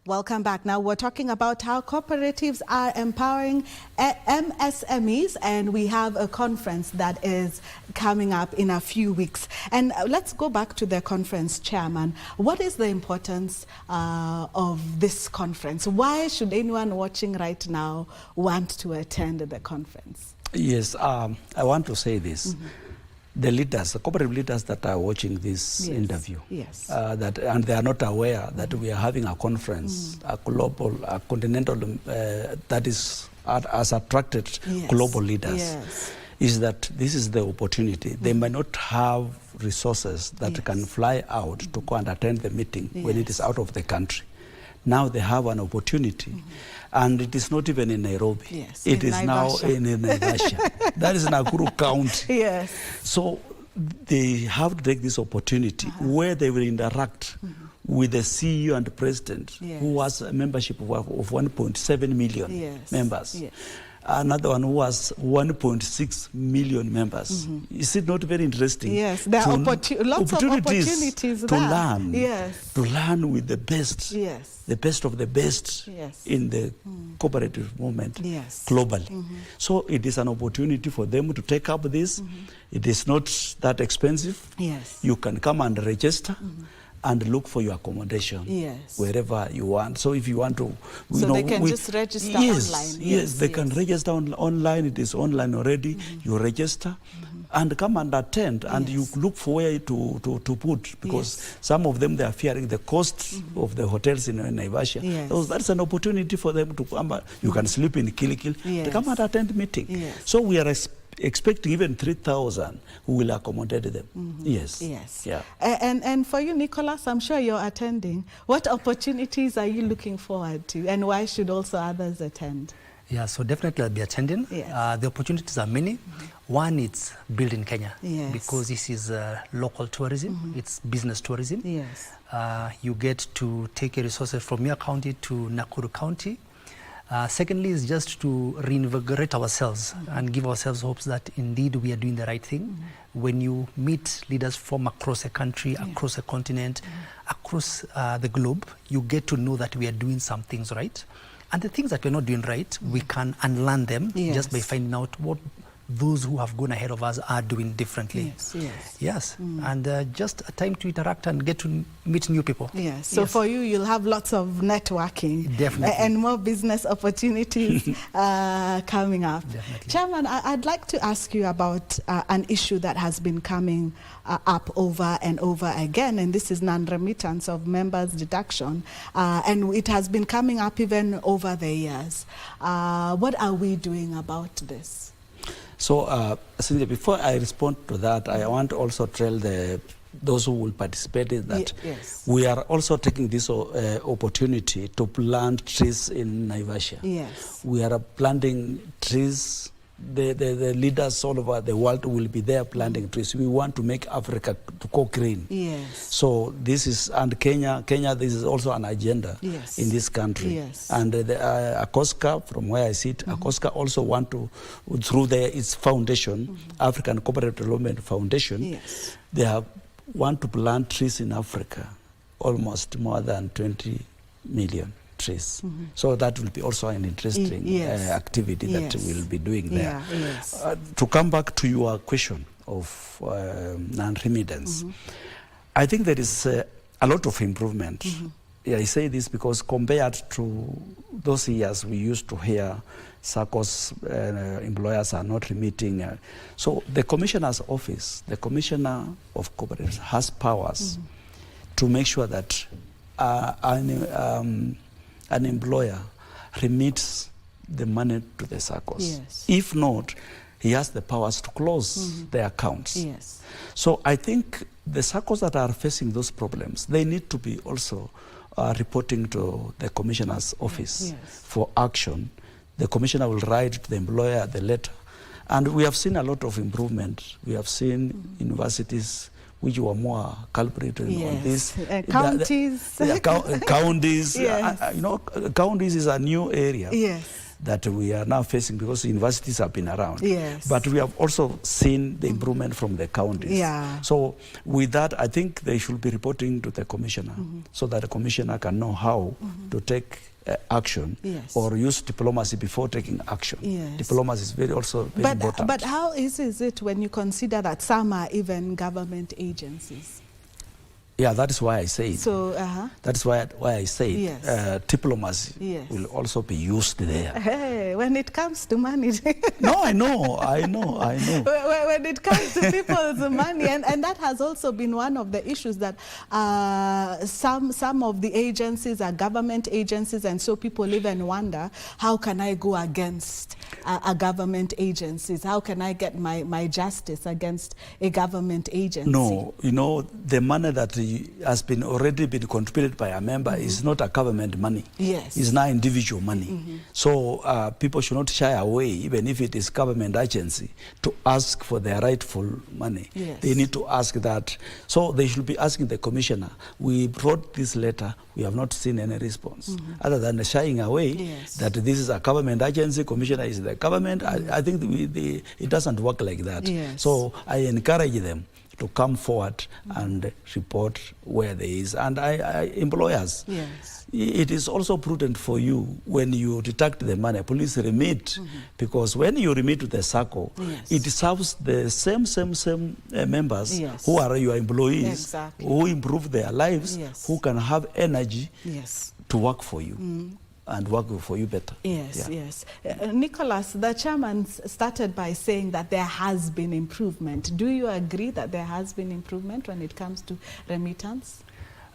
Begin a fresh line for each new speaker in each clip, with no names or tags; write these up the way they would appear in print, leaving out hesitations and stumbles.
Welcome back. Now we're talking about how cooperatives are empowering MSMEs, and we have a conference that is coming up in a few weeks. And let's go back to the conference, Chairman. What is the importance of this conference? Why should anyone watching right now want to attend the conference?
Yes, I want to say this. The leaders, the cooperative leaders that are watching this interview, and they are not aware that we are having a conference, a global, a continental, that has attracted global leaders, is that this is the opportunity. They might not have resources that can fly out to go and attend the meeting when it is out of the country. Now they have an opportunity. And it is not even in Nairobi. It is now in Naivasha. That is Nakuru County. So they have to take this opportunity where they will interact with the CEO and the president, who has a membership of 1.7 million members. Another one who has 1.6 million members. Is it not very interesting?
Yes, there are lots of opportunities
to learn. To learn with the best, the best of the best in the cooperative movement globally. So it is an opportunity for them to take up this. It is not that expensive. You can come and register. And look for your accommodation wherever you want. So if you want to,
they can just register online.
Yes, they can register online. It is online already. You register and come and attend, and you look for where to put, because some of them, they are fearing the cost of the hotels in Naivasha. So that's an opportunity for them to come. You can sleep in Kilikil. They come and attend meeting. So we are expecting even 3,000 who will accommodate them.
And for you, Nicholas, I'm sure you're attending. What opportunities are you looking forward to, and why should also others attend?
Yeah, so definitely I'll be attending. The opportunities are many. One, it's built in Kenya, because this is local tourism. It's business tourism. You get to take your resources from your county to Nakuru County. Secondly, is just to reinvigorate ourselves and give ourselves hopes that indeed we are doing the right thing. When you meet leaders from across a country, across a continent, across the globe, you get to know that we are doing some things right. And the things that we're not doing right, we can unlearn them just by finding out what those who have gone ahead of us are doing differently. And just a time to interact and get to meet new people.
So for you, you'll have lots of networking. And more business opportunities coming up. Chairman, I'd like to ask you about an issue that has been coming up over and over again, and this is non-remittance of members' deduction. And it has been coming up even over the years. What are we doing about this?
So, Cynthia, before I respond to that, I want to also tell those who will participate in that we are also taking this opportunity to plant trees in Naivasha. We are planting trees. The leaders all over the world will be there planting trees. We want to make Africa to go green. So this is, and Kenya, this is also an agenda in this country. And ACOSCA, from where I sit, ACOSCA also want to, through its foundation, African Cooperative Development Foundation, they want to plant trees in Africa, almost more than 20 million. Trees. So that will be also an interesting activity that we'll be doing there. To come back to your question of non-remittance, I think there is a lot of improvement. I say this because compared to those years we used to hear SACCO's employers are not remitting. So the Commissioner's Office, the Commissioner of Cooperatives, has powers to make sure that an employer remits the money to the SACCOs. If not, he has the powers to close the accounts. So I think the SACCOs that are facing those problems, they need to be also reporting to the Commissioner's Office for action. The Commissioner will write to the employer the letter. And we have seen a lot of improvement. We have seen universities which were more culprit on this.
Counties.
Counties. You know, counties is a new area. that we are now facing, because universities have been around.
Yes.
But we have also seen the improvement from the counties.
Yeah.
So with that, I think they should be reporting to the commissioner, so that the commissioner can know how to take action, or use diplomacy before taking action. Yes. Diplomacy is very important.
But how easy is it when you consider that some are even government agencies?
Yeah, that is why I say it.
So,
that is why I say diplomacy will also be used there.
Hey, when it comes to money.
No, I know.
When it comes to people's money, and that has also been one of the issues, that some of the agencies are government agencies, and so people even wonder, how can I go against a government agencies? How can I get my justice against a government agency?
No, you know, the money that has already been contributed by a member is not a government money.
Yes.
It's not individual money. So people should not shy away, even if it is government agency, to ask for their rightful money.
Yes.
They need to ask that. So they should be asking the commissioner, we wrote this letter, we have not seen any response. Other than shying away that this is a government agency, commissioner is the government. I think it doesn't work like that.
Yes.
So I encourage them to come forward and report where there is. And employers, it is also prudent for you, when you deduct the money, please remit, because when you remit to the SACCO, it serves the same members who are your employees, who improve their lives, who can have energy to work for you. And work for you better.
Yes, yes. Nicholas, the chairman started by saying that there has been improvement. Do you agree that there has been improvement when it comes to remittance?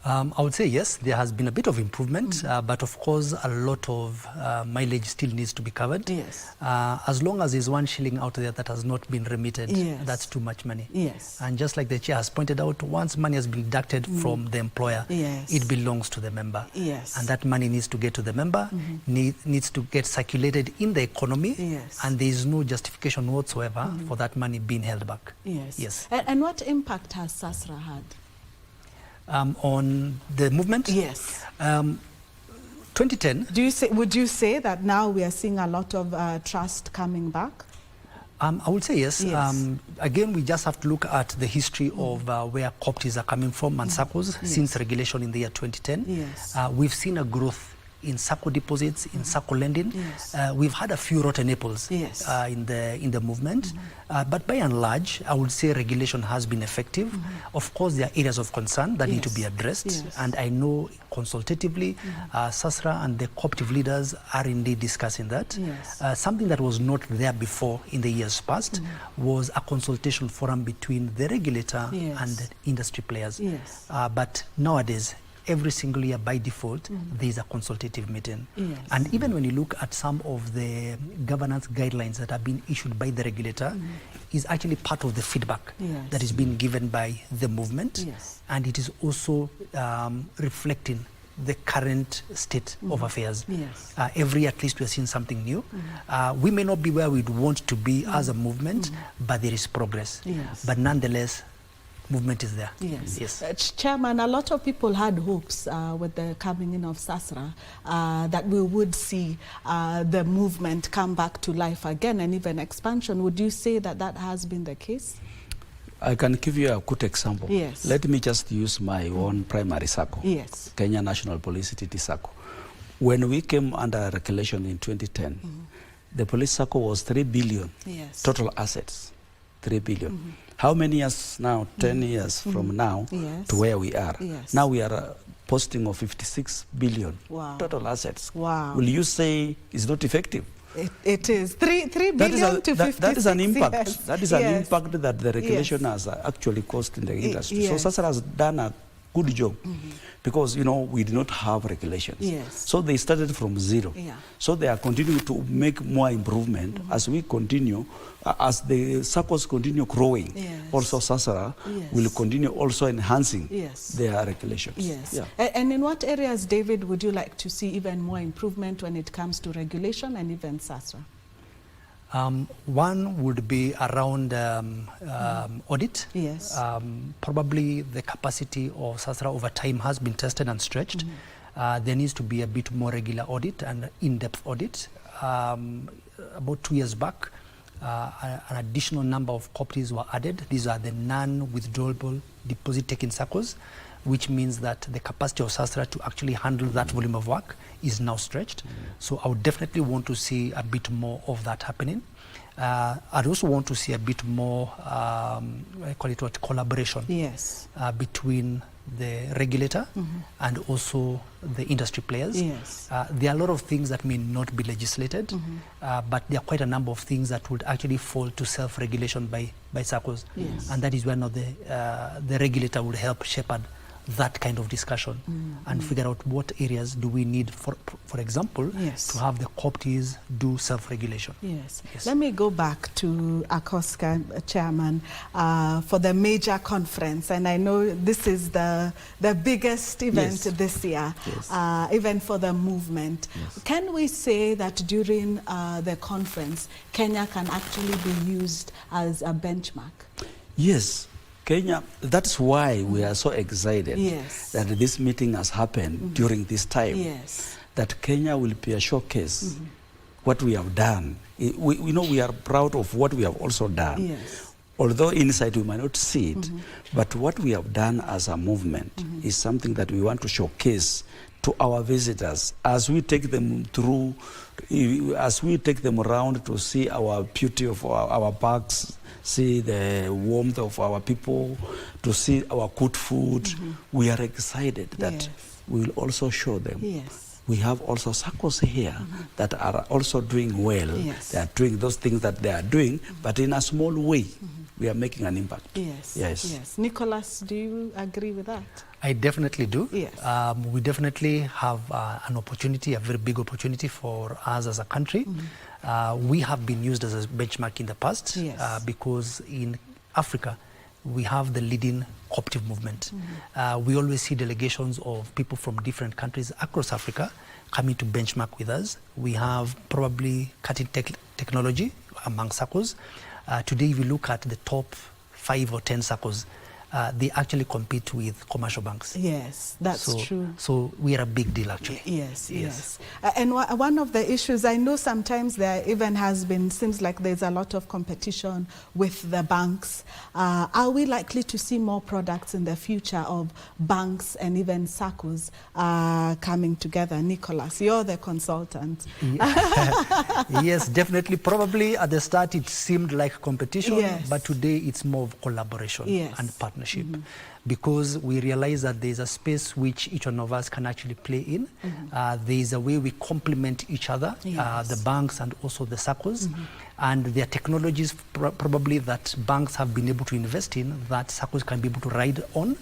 I would say yes, there has been a bit of improvement, but of course a lot of mileage still needs to be covered.
Yes.
As long as there's 1 shilling out there that has not been remitted, that's too much money.
Yes.
And just like the chair has pointed out, once money has been deducted from the employer, it belongs to the member.
Yes.
And that money needs to get to the member, needs to get circulated in the economy, and there is no justification whatsoever for that money being held back.
Yes.
Yes.
And what impact has SASRA had?
On the movement?
Yes.
2010.
Would you say that now we are seeing a lot of trust coming back?
I would say yes. Again, we just have to look at the history of where cooperatives are coming from and SACCOs since regulation in the year 2010.
Yes.
We've seen a growth in SACCO deposits, in SACCO lending. We've had a few rotten apples in the movement, but by and large, I would say regulation has been effective. Of course, there are areas of concern that need to be addressed, and I know consultatively, SASRA and the cooperative leaders are indeed discussing that. Something that was not there before in the years past was a consultation forum between the regulator and the industry players. But nowadays, every single year by default, there is a consultative meeting. And even when you look at some of the governance guidelines that have been issued by the regulator, is actually part of the feedback that is being given by the movement. And it is also reflecting the current state of affairs. Every year at least we are seeing something new. We may not be where we'd want to be as a movement, but there is progress. But nonetheless, movement is there.
Yes. Chairman, a lot of people had hopes with the coming in of SASRA that we would see the movement come back to life again and even expansion. Would you say that that has been the case?
I can give you a good example. Let me just use my own primary SACCO, Kenya National Police TT SACCO. When we came under regulation in 2010, the police SACCO was 3 billion total assets, 3 billion. How many years now, 10 years from now to where we are? Now we are posting of 56 billion total assets. Will you say it's not effective?
It is. 3 billion to 56.
That is an impact. That is an impact that the regulation has actually caused in the industry. So SASRA has done a good job. Because, you know, we did not have regulations. So they started from zero. So they are continuing to make more improvement as we continue, as the SACCOs continue growing. Also SASRA will continue also enhancing their regulations.
And in what areas, David, would you like to see even more improvement when it comes to regulation and even SASRA?
One would be around audit. Probably the capacity of SASRA over time has been tested and stretched. there needs to be a bit more regular audit and in-depth audit. About 2 years back, an additional number of cooperatives were added. These are the non-withdrawable deposit-taking SACCOs, which means that the capacity of SASTRA to actually handle that volume of work is now stretched. So I would definitely want to see a bit more of that happening. I'd also want to see a bit more, I call it what, collaboration between the regulator and also the industry players. There are a lot of things that may not be legislated, but there are quite a number of things that would actually fall to self-regulation by SACCOs. And that is when the regulator would help shepherd that kind of discussion and figure out what areas do we need, for example, to have the cooperatives do self-regulation.
Let me go back to ACOSCA, Chairman, for the major conference. And I know this is the biggest event this year, even for the movement. Can we say that during the conference, Kenya can actually be used as a benchmark?
Yes. Kenya, that's why we are so excited that this meeting has happened during this time. That Kenya will be a showcase what we have done. We know we are proud of what we have also done. Although inside we might not see it, but what we have done as a movement is something that we want to showcase to our visitors as we take them through, as we take them around to see our beauty of our parks, see the warmth of our people, to see our good food. We are excited that we will also show them. We have also SACCOs here that are also doing well. They are doing those things that they are doing, but in a small way. We are making an impact.
Yes. Nicholas, do you agree with that?
I definitely do. We definitely have an opportunity, a very big opportunity for us as a country. We have been used as a benchmark in the past because in Africa, we have the leading cooperative movement. We always see delegations of people from different countries across Africa coming to benchmark with us. We have probably cutting-edge technology among SACCOs. Today, if you look at the top 5 or 10 SACCOs, they actually compete with commercial banks.
That's true.
So we are a big deal, actually.
Yes. And one of the issues, I know sometimes there even has been, seems like there's a lot of competition with the banks. Are we likely to see more products in the future of banks and even SACCOs coming together? Nicholas, you're the consultant.
Yes, definitely. Probably at the start it seemed like competition, but today it's more of collaboration and partnership. Because we realize that there's a space which each one of us can actually play in. There's a way we complement each other, the banks and also the SACCOs. And there are technologies probably that banks have been able to invest in that SACCOs can be able to ride on.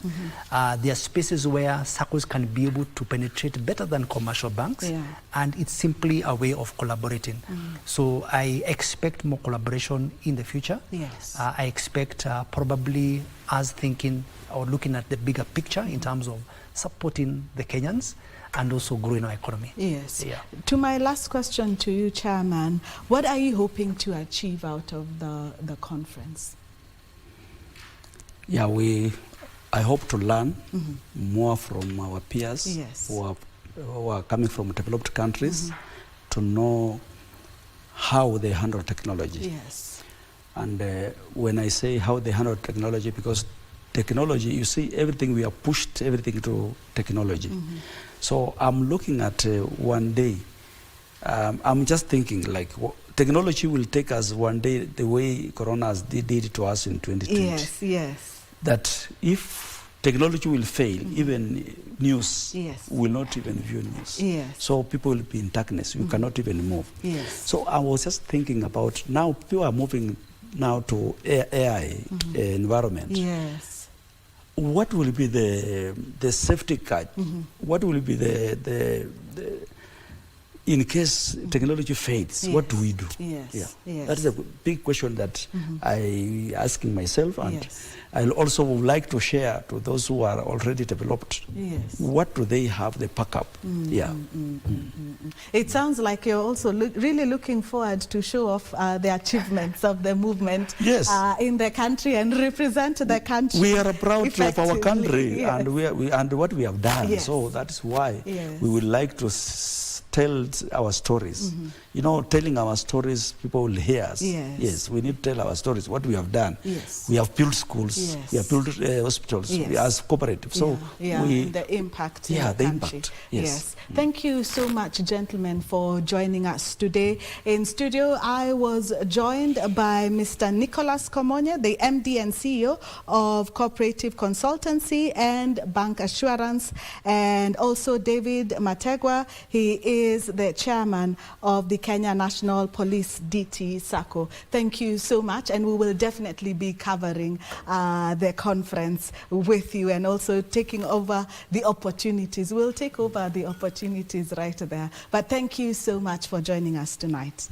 There are spaces where SACCOs can be able to penetrate better than commercial banks. And it's simply a way of collaborating. So I expect more collaboration in the future. I expect probably us thinking or looking at the bigger picture in terms of supporting the Kenyans and also growing our economy.
To my last question to you, Chairman, what are you hoping to achieve out of the conference?
I hope to learn more from our peers who are coming from developed countries to know how they handle technology. And when I say how they handle technology, because technology, you see, everything we have pushed everything to technology. So I'm looking at one day, I'm just thinking like technology will take us one day the way Corona did it to us in 2020. That if technology will fail, even news will not even view news. So people will be in darkness, you cannot even move. So I was just thinking about now people are moving now to AI environment. What will be the safety card? What will be in case technology fades, what do we do?
Yes.
That is a big question that I asking myself, and I also would like to share to those who are already developed. What do they have the backup?
It sounds like you're also really looking forward to show off the achievements of the movement in the country and represent the country.
We are proud of our country and and what we have done. So that's why we would like to tell our stories. You know, telling our stories, people will hear us. Yes, we need to tell our stories, what we have done. We have built schools, we have built hospitals, we as cooperatives. So
the impact in the country. Yes. Thank you so much, gentlemen, for joining us today. In studio, I was joined by Mr. Nicholas Komonye, the MD and CEO of Cooperative Consultancy and Bank Assurance, and also David MATEGWA. He is the chairman of the Kenya National Police DT SACCO. Thank you so much, and we will definitely be covering the conference with you and also taking over the opportunities. We'll take over the opportunities right there. But thank you so much for joining us tonight.